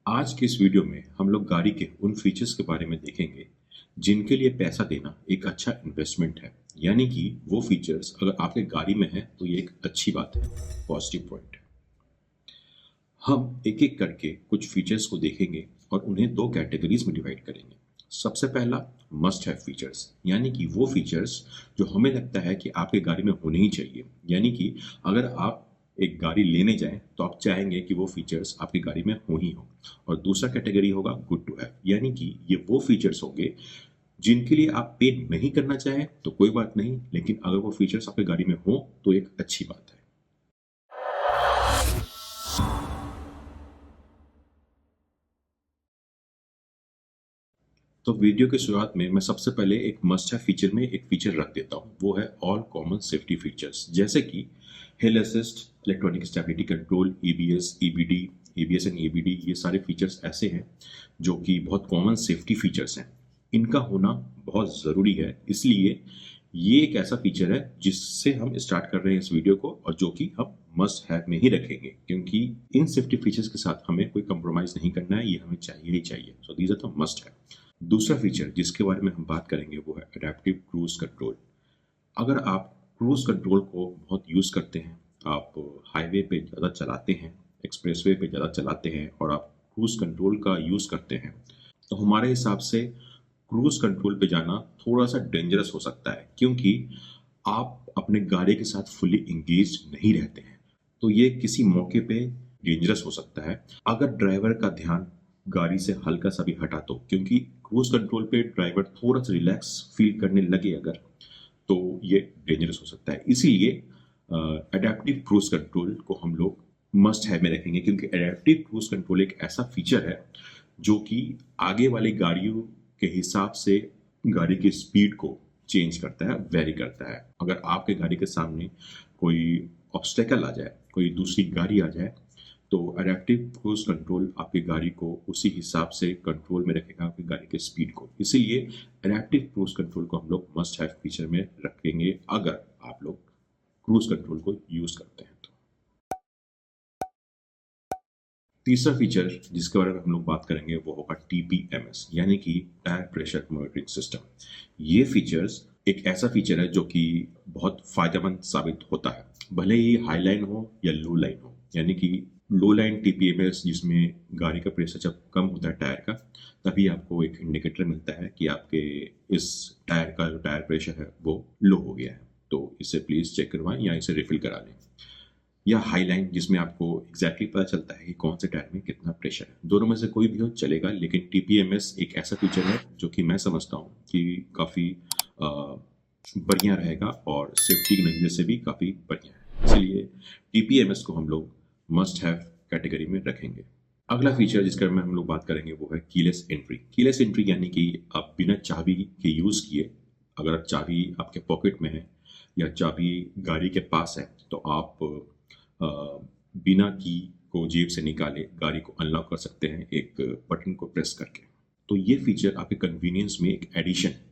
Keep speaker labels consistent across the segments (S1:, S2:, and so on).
S1: आज के इस वीडियो में हम लोग गाड़ी के उन फीचर्स के बारे में देखेंगे जिनके लिए पैसा देना एक अच्छा इन्वेस्टमेंट है। यानी कि वो फीचर्स अगर आपके गाड़ी में है तो ये एक अच्छी बात है, पॉजिटिव पॉइंट है। हम एक एक करके कुछ फीचर्स को देखेंगे और उन्हें दो कैटेगरीज में डिवाइड करेंगे। सबसे पहला मस्ट हैव फीचर्स, यानी कि वो फीचर्स जो हमें लगता है कि आपके गाड़ी में होने ही चाहिए। यानी कि अगर आप एक गाड़ी लेने जाएं तो आप चाहेंगे कि वो फीचर्स आपकी गाड़ी में हो ही हो। और दूसरा कैटेगरी होगा गुड टू हैव, यानी कि ये वो फीचर्स होंगे जिनके लिए आप पे नहीं करना चाहें तो कोई बात नहीं, लेकिन अगर वो फीचर्स आपकी गाड़ी में हो तो एक अच्छी बात है। तो वीडियो की शुरुआत में मैं सबसे पहले एक मस्ट हैव फीचर में एक फीचर रख देता हूँ, वो है ऑल कॉमन सेफ्टी फीचर्स, जैसे कि हिल assist, electronic stability control, EBS, EBD, EBS and EBD. ये सारे फीचर्स ऐसे हैं जो कि बहुत कॉमन सेफ्टी फीचर्स हैं। इनका होना बहुत ज़रूरी है, इसलिए ये एक ऐसा फीचर है जिससे हम स्टार्ट कर रहे हैं इस वीडियो को, और जो कि हम मस्ट हैव में ही रखेंगे, क्योंकि इन सेफ्टी फीचर्स के साथ हमें कोई कंप्रोमाइज नहीं करना है, ये हमें चाहिए ही चाहिए। So these are the must have. दूसरा फीचर जिसके बारे में हम बात करेंगे वो है अडेप्टिव क्रूज कंट्रोल। अगर आप क्रूज कंट्रोल को बहुत यूज़ करते हैं, आप हाईवे पे ज़्यादा चलाते हैं, एक्सप्रेसवे पे ज़्यादा चलाते हैं और आप क्रूज कंट्रोल का यूज़ करते हैं, तो हमारे हिसाब से क्रूज कंट्रोल पे जाना थोड़ा सा डेंजरस हो सकता है, क्योंकि आप अपने गाड़ी के साथ फुली इंगेज नहीं रहते हैं। तो ये किसी मौके पे डेंजरस हो सकता है अगर ड्राइवर का ध्यान गाड़ी से हल्का सा भी हटा, तो क्योंकि क्रूज कंट्रोल पे ड्राइवर थोड़ा सा रिलैक्स फील करने लगे अगर, तो ये डेंजरस हो सकता है। इसीलिए अडेप्टिव क्रूज कंट्रोल को हम लोग मस्ट हैव में रखेंगे, क्योंकि अडेप्टिव क्रूज कंट्रोल एक ऐसा फीचर है जो कि आगे वाली गाड़ियों के हिसाब से गाड़ी की स्पीड को चेंज करता है, वेरी करता है। अगर आपके गाड़ी के सामने कोई ऑब्स्टेकल आ जाए, कोई दूसरी गाड़ी आ जाए, तो अडेप्टिव क्रूज कंट्रोल आपकी गाड़ी को उसी हिसाब से कंट्रोल में रखेगा, आपकी गाड़ी की स्पीड को। इसीलिए अडेप्टिव क्रूज कंट्रोल को हम लोग मस्ट हैव फीचर में रखेंगे अगर आप लोग क्रूज कंट्रोल को यूज करते हैं तो। तीसरा फीचर जिसके बारे में हम लोग बात करेंगे वो होगा टीपीएमएस, यानी कि टायर प्रेशर मॉनिटरिंग सिस्टम। ये फीचर्स एक ऐसा फीचर है जो कि बहुत फायदेमंद साबित होता है, भले ही हाई लाइन हो या लो लाइन हो। यानी कि लो लाइन टीपीएमएस, जिसमें गाड़ी का प्रेशर जब कम होता है टायर का, तभी आपको एक इंडिकेटर मिलता है कि आपके इस टायर का जो टायर प्रेशर है वो लो हो गया है, तो इसे प्लीज़ चेक करवाएं या इसे रिफिल करा लें। या हाई लाइन, जिसमें आपको एग्जैक्टली पता चलता है कि कौन से टायर में कितना प्रेशर है। दोनों में से कोई भी हो चलेगा, लेकिन टीपीएमएस एक ऐसा फीचर है जो कि मैं समझता हूँ कि काफ़ी बढ़िया रहेगा और सेफ्टी की नज़र से भी काफ़ी बढ़िया है। इसलिए टीपीएमएस को हम लोग मस्ट हैव कैटेगरी में रखेंगे। अगला फीचर जिसके बारे में हम लोग बात करेंगे वो है कीलेस एंट्री। कीलेस एंट्री यानी कि आप बिना चाबी के यूज़ किए, अगर चाबी आपके पॉकेट में है या चाबी गाड़ी के पास है, तो आप बिना की को जेब से निकाले गाड़ी को अनलॉक कर सकते हैं एक बटन को प्रेस करके। तो ये फीचर आपके कन्वीनियंस में एक एडिशन है।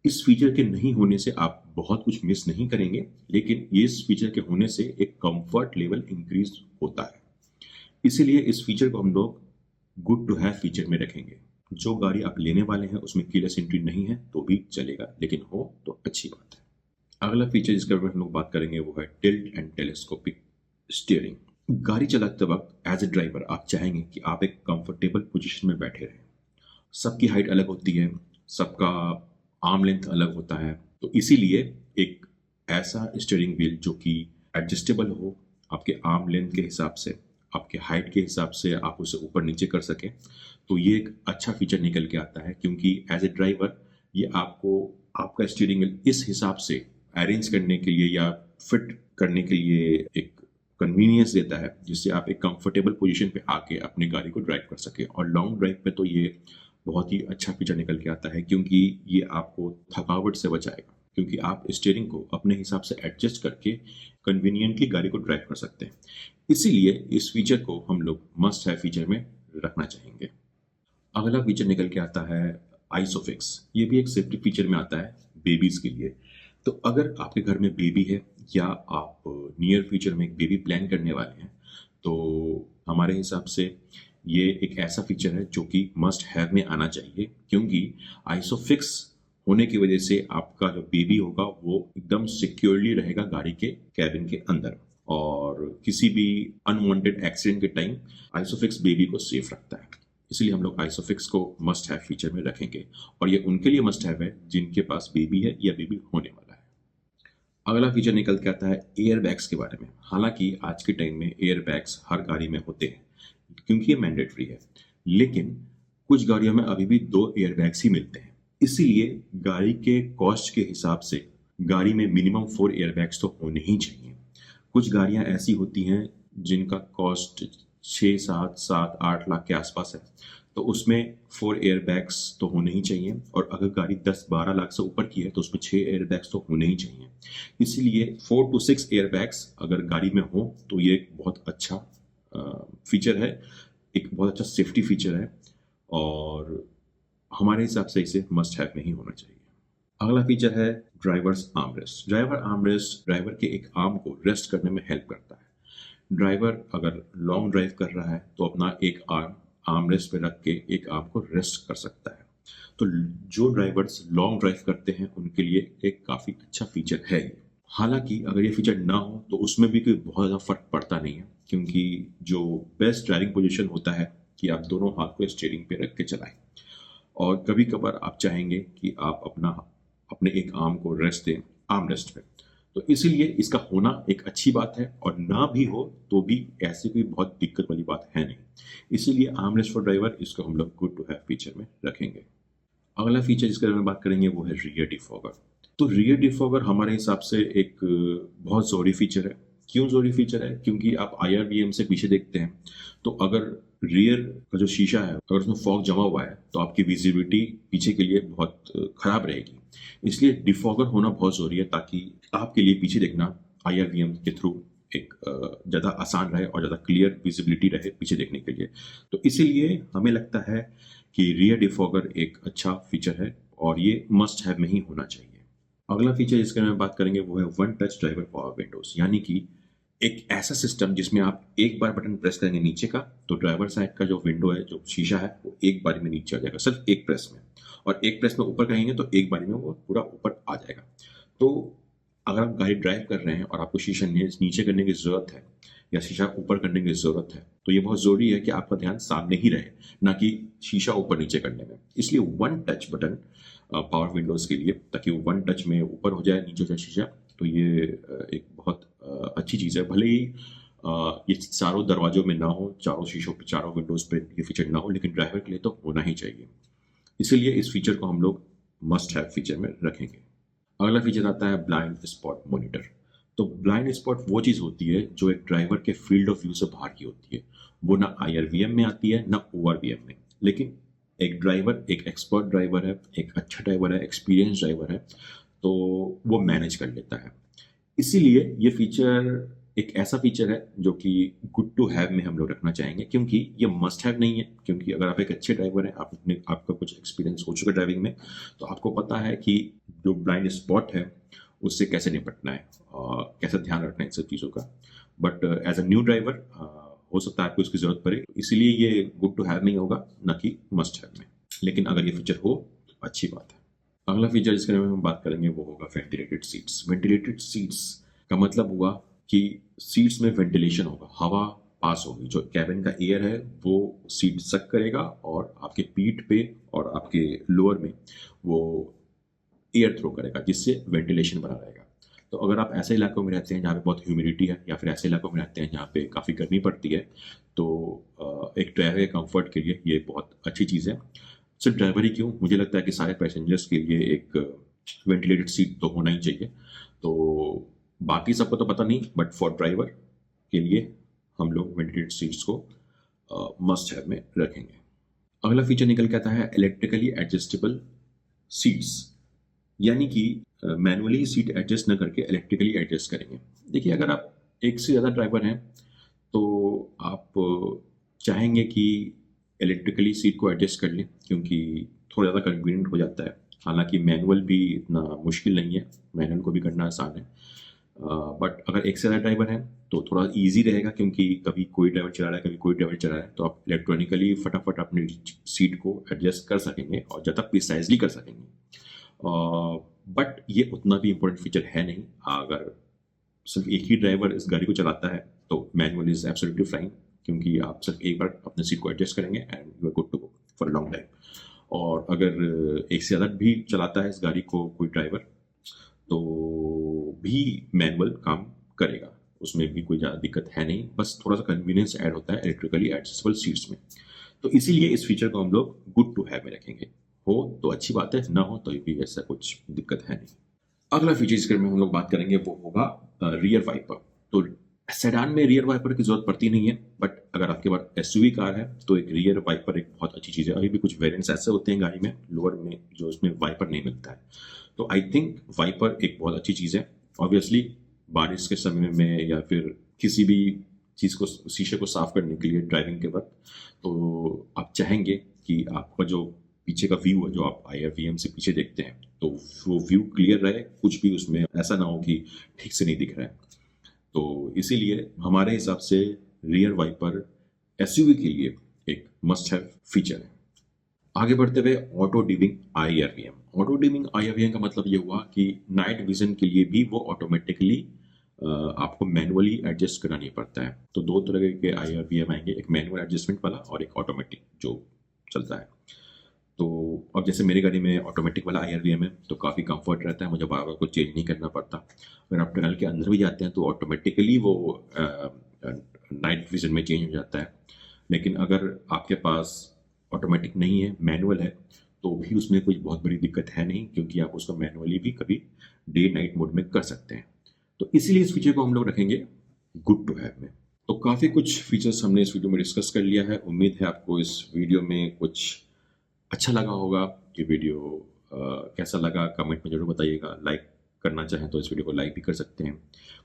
S1: इस फीचर के नहीं होने से आप बहुत कुछ मिस नहीं करेंगे, लेकिन ये इस फीचर के होने से एक कंफर्ट लेवल इंक्रीज होता है। इसीलिए इस फीचर को हम लोग गुड टू हैव फीचर में रखेंगे। जो गाड़ी आप लेने वाले हैं उसमें कीलेस एंट्री नहीं है तो भी चलेगा, लेकिन हो तो अच्छी बात है। अगला फीचर जिसके बारे में हम लोग बात करेंगे वो है टिल्ट एंड टेलीस्कोपिक स्टीयरिंग। गाड़ी चलाते वक्त एज ए ड्राइवर आप चाहेंगे कि आप एक कंफर्टेबल पोजीशन में बैठे रहें। सबकी हाइट अलग होती है, सबका आर्म लेंथ अलग होता है, तो इसीलिए एक ऐसा स्टीयरिंग व्हील जो कि एडजस्टेबल हो, आपके आर्म लेंथ के हिसाब से, आपके हाइट के हिसाब से आप उसे ऊपर नीचे कर सकें, तो ये एक अच्छा फीचर निकल के आता है। क्योंकि एज ए ड्राइवर ये आपको आपका स्टीयरिंग व्हील इस हिसाब से अरेंज करने के लिए या फिट करने के लिए एक कन्वीनियंस देता है, जिससे आप एक कंफर्टेबल पोजीशन पे आके अपनी गाड़ी को ड्राइव कर सके। और लॉन्ग ड्राइव पे तो ये बहुत ही अच्छा फीचर निकल के आता है, क्योंकि ये आपको थकावट से बचाएगा, क्योंकि आप स्टीयरिंग को अपने हिसाब से एडजस्ट करके कन्वीनियंटली गाड़ी को ड्राइव कर सकते हैं। इसीलिए इस फीचर को हम लोग मस्ट हैव फीचर में रखना चाहेंगे। अगला फीचर निकल के आता है आइसोफिक्स। ये भी एक सेफ्टी फीचर में आता है बेबीज के लिए। तो अगर आपके घर में बेबी है या आप नियर फ्यूचर में एक बेबी प्लान करने वाले हैं, तो हमारे हिसाब से ये एक ऐसा फीचर है जो कि मस्ट हैव में आना चाहिए, क्योंकि आइसोफिक्स होने की वजह से आपका जो बेबी होगा वो एकदम सिक्योरली रहेगा गाड़ी के कैबिन के अंदर, और किसी भी अनवांटेड एक्सीडेंट के टाइम आइसोफिक्स बेबी को सेफ रखता है। इसलिए हम लोग आइसोफिक्स को मस्ट हैव फीचर में रखेंगे, और ये उनके लिए मस्ट हैव है जिनके पास बेबी है या बेबी होने वाला है। अगला फीचर निकल के आता है एयर बैग्स के बारे में। हालांकि आज के टाइम में एयर बैग्स हर गाड़ी में होते हैं क्योंकि ये मैंडेटरी है, लेकिन कुछ गाड़ियों में अभी भी 2 एयर बैग्स ही मिलते हैं। इसीलिए गाड़ी के कॉस्ट के हिसाब से गाड़ी में मिनिमम 4 एयर बैग्स तो होने ही चाहिए। कुछ गाड़ियां ऐसी होती हैं जिनका कॉस्ट 6, 7, 7, 8 लाख के आसपास है, तो उसमें 4 एयर बैग्स तो होने ही चाहिए, और अगर गाड़ी 10-12 लाख से ऊपर की है तो उसमें 6 एयर बैग्स तो होने ही चाहिए। इसीलिए 4 to 6 एयर बैग्स अगर गाड़ी में हो तो ये एक बहुत अच्छा फीचर है, एक बहुत अच्छा सेफ्टी फीचर है, और हमारे हिसाब से इसे मस्ट हैव में ही होना चाहिए। अगला फीचर है drivers armrest. Driver armrest driver के एक आर्म को रेस्ट करने में हेल्प करता है। ड्राइवर अगर लॉन्ग ड्राइव कर रहा है तो अपना एक आर्म आर्मरेस्ट पे रख के एक आर्म को रेस्ट कर सकता है। तो जो ड्राइवर्स लॉन्ग ड्राइव करते हैं उनके लिए एक काफ़ी अच्छा फीचर है ये। हालांकि अगर ये फीचर ना हो तो उसमें भी कोई बहुत ज़्यादा फर्क पड़ता नहीं है, क्योंकि जो बेस्ट ड्राइविंग पोजीशन होता है कि आप दोनों हाथ को स्टीयरिंग पे रख के चलाएं, और कभी कभार आप चाहेंगे कि आप अपने एक आर्म को रेस्ट दें आर्म रेस्ट पे, तो इसीलिए इसका होना एक अच्छी बात है, और ना भी हो तो भी ऐसी कोई बहुत दिक्कत वाली बात है नहीं। इसीलिए आर्म रेस्ट फॉर ड्राइवर इसको हम लोग गुड टू हैव फीचर में रखेंगे। अगला फीचर जिसके बारे में बात करेंगे वो है रियर डिफॉगर। तो रियर डिफॉगर हमारे हिसाब से एक बहुत ज़रूरी फीचर है। क्यों ज़रूरी फीचर है? क्योंकि आप IRBM से पीछे देखते हैं तो अगर रियर का जो शीशा है अगर उसमें फॉग जमा हुआ है तो आपकी विजिबिलिटी पीछे के लिए बहुत खराब रहेगी। इसलिए डिफॉगर होना बहुत ज़रूरी है ताकि आपके लिए पीछे देखना IRBM के थ्रू एक ज़्यादा आसान रहे और ज़्यादा क्लियर विजिबिलिटी रहे पीछे देखने के लिए। तो इसीलिए हमें लगता है कि रियर डिफॉगर एक अच्छा फीचर है और ये मस्ट हैव में ही होना चाहिए। अगला फीचर जिसके बारे में बात करेंगे वो है one touch driver power Windows, यानी कि एक ऐसा सिस्टम जिसमें आप एक बार बटन प्रेस करेंगे नीचे का तो ड्राइवर साइड का जो विंडो है जो शीशा है वो एक बारी में नीचे आ जाएगा, सिर्फ एक प्रेस में, और एक प्रेस में ऊपर करेंगे तो एक बारी में वो पूरा ऊपर आ जाएगा। तो अगर आप गाड़ी ड्राइव कर रहे हैं और आपको शीशा नीचे करने की ज़रूरत है या शीशा ऊपर करने की ज़रूरत है तो ये बहुत ज़रूरी है कि आपका ध्यान सामने ही रहे, ना कि शीशा ऊपर नीचे करने में। इसलिए one touch button power Windows के लिए, ताकि वो वन टच में ऊपर हो जाए नीचे हो जाए शीशा, तो ये एक बहुत अच्छी चीज़ है। भले ही ये चारों दरवाजों में ना हो, चारों शीशों पे, चारों विंडोज़ पे ये फीचर ना हो, लेकिन ड्राइवर के लिए तो होना ही चाहिए। इसीलिए इस फीचर को हम लोग मस्ट हैव फीचर में रखेंगे। अगला फीचर आता है ब्लाइंड स्पॉट मॉनिटर। तो ब्लाइंड स्पॉट वो चीज़ होती है जो एक ड्राइवर के फील्ड ऑफ व्यू से बाहर की होती है। वो ना IRVM में आती है ना ORVM में, लेकिन एक ड्राइवर, एक एक्सपर्ट ड्राइवर है, एक अच्छा ड्राइवर है, एक्सपीरियंस ड्राइवर है, तो वो मैनेज कर लेता है। इसीलिए ये फीचर एक ऐसा फीचर है जो कि गुड टू हैव में हम लोग रखना चाहेंगे, क्योंकि ये मस्ट हैव नहीं है। क्योंकि अगर आप एक अच्छे ड्राइवर हैं, आपका कुछ एक्सपीरियंस हो चुका ड्राइविंग में, तो आपको पता है कि जो ब्लाइंड स्पॉट है उससे कैसे निपटना है और कैसे ध्यान रखना है इन सब चीज़ों का। But as a new driver हो सकता है आपको इसकी ज़रूरत पड़े, इसलिए ये गुड टू हैव नहीं होगा, ना कि मस्ट हैव में। लेकिन अगर ये फीचर हो तो अच्छी बात है। अगला फीचर जिसके बारे में हम बात करेंगे वो होगा वेंटिलेटेड सीट्स। वेंटिलेटेड सीट्स का मतलब हुआ कि सीट्स में वेंटिलेशन होगा, हवा पास होगी, जो कैबिन का एयर है वो सीट सक करेगा और आपके पीठ पे और आपके लोअर में वो एयर थ्रो करेगा, जिससे वेंटिलेशन बना रहेगा। तो अगर आप ऐसे इलाकों में रहते हैं जहाँ पे बहुत ह्यूमिडिटी है, या फिर ऐसे इलाकों में रहते हैं जहाँ पे काफ़ी गर्मी पड़ती है, तो एक ड्राइवर के कंफर्ट के लिए ये बहुत अच्छी चीज़ है। सिर्फ ड्राइवर ही क्यों, मुझे लगता है कि सारे पैसेंजर्स के लिए एक वेंटिलेटेड सीट तो होना ही चाहिए। तो बाकी सबको तो पता नहीं, बट फॉर ड्राइवर के लिए हम लोग वेंटिलेटेड सीट्स को मस्ट हैव में रखेंगे। अगला फीचर निकल के आता है इलेक्ट्रिकली एडजस्टेबल सीट्स, यानी कि मैनुअली सीट एडजस्ट न करके इलेक्ट्रिकली एडजस्ट करेंगे। देखिए, अगर आप एक से ज़्यादा ड्राइवर हैं तो आप चाहेंगे कि इलेक्ट्रिकली सीट को एडजस्ट कर लें, क्योंकि थोड़ा ज़्यादा कन्वीनियंट हो जाता है। हालांकि मैनुअल भी इतना मुश्किल नहीं है, मैनुअल को भी करना आसान है। बट अगर एक से ज़्यादा ड्राइवर हैं तो थोड़ा ईजी रहेगा, क्योंकि कभी कोई ड्राइवर चला रहा है, कभी कोई ड्राइवर चला रहा है, तो आप इलेक्ट्रॉनिकली फटाफट अपनी सीट को एडजस्ट कर सकेंगे और ज़्यादा प्रिसाइजली कर सकेंगे। बट ये उतना भी इम्पोर्टेंट फीचर है नहीं। अगर सिर्फ एक ही ड्राइवर इस गाड़ी को चलाता है तो मैनुअल इज एब्सोल्युटली फाइन, क्योंकि आप सिर्फ एक बार अपने सीट को एडजस्ट करेंगे and you are good to go for long time. और अगर एक से ज़्यादा भी चलाता है इस गाड़ी को कोई ड्राइवर, तो भी मैनुअल काम करेगा, उसमें भी कोई ज़्यादा दिक्कत है नहीं, बस थोड़ा सा कन्वीनियंस ऐड होता है इलेक्ट्रिकली एडजस्टेबल सीट्स में। तो इसीलिए इस फीचर को हम लोग गुड टू हैव में रखेंगे। हो तो अच्छी बात है, ना हो तो भी ऐसा कुछ दिक्कत है नहीं। अगला फीचर जिसके में हम लोग बात करेंगे वो होगा रियर वाइपर। तो सेडान में रियर वाइपर की जरूरत पड़ती नहीं है, बट अगर आपके पास एसयूवी कार है तो एक रियर वाइपर एक बहुत अच्छी चीज़ है। अभी भी कुछ वेरिएंट्स ऐसे होते हैं गाड़ी में लोअर में जो उसमें वाइपर नहीं मिलता है, तो आई थिंक वाइपर एक बहुत अच्छी चीज़ है। ऑब्वियसली बारिश के समय में या फिर किसी भी चीज़ को, शीशे को साफ करने के लिए ड्राइविंग के वक्त, तो आप चाहेंगे कि आपका जो पीछे का व्यू है जो आप IRVM से पीछे देखते हैं तो वो व्यू क्लियर रहे, कुछ भी उसमें ऐसा ना हो कि ठीक से नहीं दिख रहा है। तो इसीलिए हमारे हिसाब से रियर वाइपर एसयूवी के लिए एक मस्ट हैव फीचर है। आगे बढ़ते हुए auto dimming IRVM। Auto dimming IRVM का मतलब ये हुआ कि नाइट विजन के लिए भी वो ऑटोमेटिकली आपको मैनुअली एडजस्ट करानी पड़ता है। तो दो तरह के IRVM आएंगे, एक मैनुअल एडजस्टमेंट वाला और एक ऑटोमेटिक जो चलता है। तो अब जैसे मेरी गाड़ी में ऑटोमेटिक वाला IRVM है तो काफ़ी कंफर्ट रहता है, मुझे बार बार कुछ चेंज नहीं करना पड़ता। अगर आप टनल के अंदर भी जाते हैं तो ऑटोमेटिकली वो नाइट विजन में चेंज हो जाता है। लेकिन अगर आपके पास ऑटोमेटिक नहीं है, मैनुअल है, तो भी उसमें कोई बहुत बड़ी दिक्कत है नहीं, क्योंकि आप उसको मैनुअली भी कभी डे नाइट मोड में कर सकते हैं। तो इसीलिए इस फीचर को हम लोग रखेंगे गुड टू हैव में। तो काफ़ी कुछ फीचर्स हमने इस वीडियो में डिस्कस कर लिया है। उम्मीद है आपको इस वीडियो में कुछ अच्छा लगा होगा। ये वीडियो कैसा लगा कमेंट में ज़रूर बताइएगा। लाइक करना चाहें तो इस वीडियो को लाइक भी कर सकते हैं।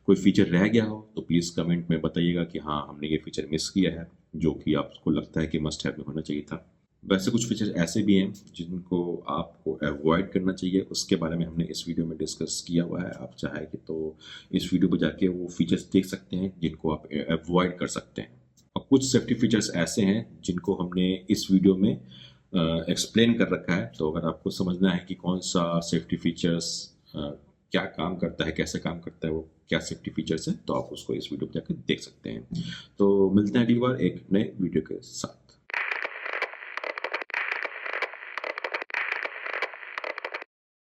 S1: कोई फीचर रह गया हो तो प्लीज़ कमेंट में बताइएगा कि हाँ हमने ये फीचर मिस किया है, जो कि आपको लगता है कि मस्ट हैव में होना चाहिए था। वैसे कुछ फीचर ऐसे भी हैं जिनको आपको अवॉइड करना चाहिए, उसके बारे में हमने इस वीडियो में डिस्कस किया हुआ है। आप चाहें कि तो इस वीडियो पर जाके वो फीचर्स देख सकते हैं जिनको आप अवॉइड कर सकते हैं। और कुछ सेफ्टी फीचर्स ऐसे हैं जिनको हमने इस वीडियो में एक्सप्लेन कर रखा है। तो अगर आपको समझना है कि कौन सा सेफ्टी फीचर्स क्या काम करता है, कैसे काम करता है, वो क्या सेफ्टी फीचर्स है, तो आप उसको इस वीडियो पर जाकर देख सकते हैं। तो मिलते हैं अगली बार एक नए वीडियो के साथ।